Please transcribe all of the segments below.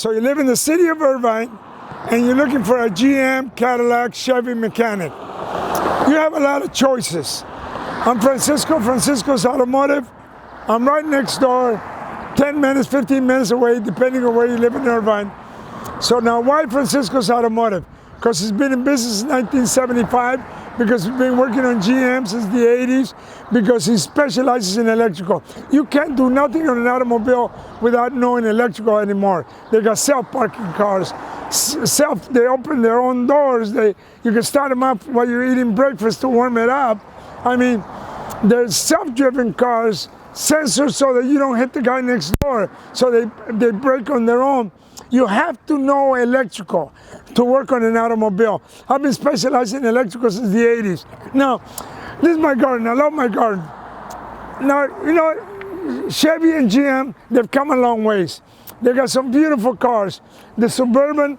So you live in the city of Irvine and you're looking for a GM, Cadillac, Chevy mechanic. You have a lot of choices. I'm Francisco, Francisco's Automotive. I'm right next door, 10 minutes, 15 minutes away, depending on where you live in Irvine. So now why Francisco's Automotive? Because he's been in business since 1975, because he's been working on GM since the 80s, because he specializes in electrical. You can't do nothing on an automobile without knowing electrical anymore. They got self-parking cars, they open their own doors, you can start them up while you're eating breakfast to warm it up. I mean, there's self-driven cars, sensors so that you don't hit the guy next door, so they brake on their own. You have to know electrical to work on an automobile. I've been specializing in electrical since the 80s. Now, this is my garden. I love my garden. Now, you know, Chevy and GM, they've come a long ways. They got some beautiful cars. The Suburban,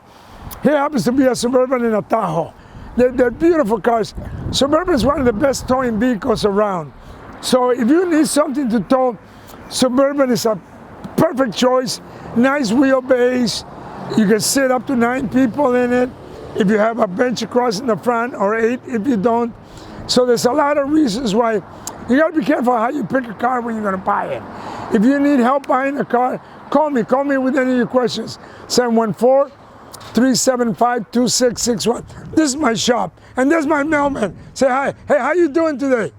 here happens to be a Suburban and a Tahoe. They're beautiful cars. Suburban is one of the best towing vehicles around. So if you need something to tow, Suburban is a perfect choice. Nice wheelbase. You can sit up to 9 people in it if you have a bench across in the front, or 8 if you don't. So there's a lot of reasons why you got to be careful how you pick a car when you're going to buy it. If you need help buying a car, call me with any of your questions. 714-375-2661. This is my shop, and there's my mailman. Say hi. Hey, how you doing today?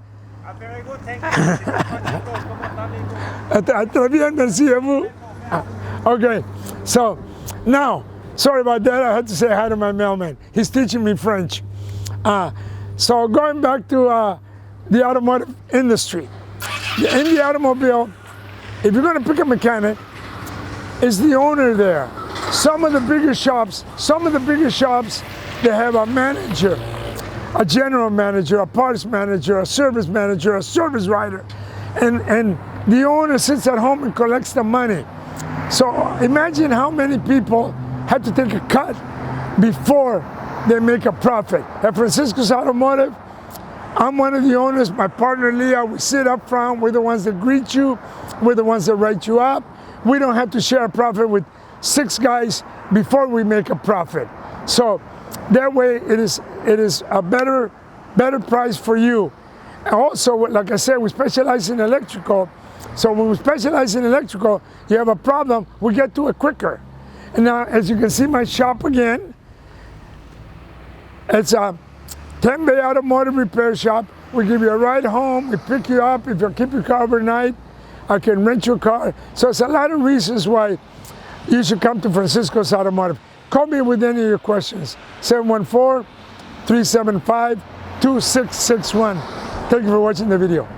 I'm very good, thank you. Okay, so now, sorry about that, I had to say hi to my mailman. He's teaching me French. So going back to the automotive industry. In the automobile, if you're going to pick a mechanic, it's the owner there. Some of the bigger shops, they have a manager, a general manager, a parts manager, a service writer, and the owner sits at home and collects the money. So imagine how many people have to take a cut before they make a profit. At Francisco's Automotive, I'm one of the owners, my partner Leah, we sit up front, we're the ones that greet you, we're the ones that write you up. We don't have to share a profit with 6 guys before we make a profit. So that way it is a better price for you. And also, like I said, we specialize in electrical. So when we specialize in electrical, you have a problem, we get to it quicker. And now, as you can see my shop again, it's a 10-bay automotive repair shop. We give you a ride home, we pick you up. If you keep your car overnight, I can rent your car. So it's a lot of reasons why you should come to Francisco's Automotive. Call me with any of your questions. 714-375-2661. Thank you for watching the video.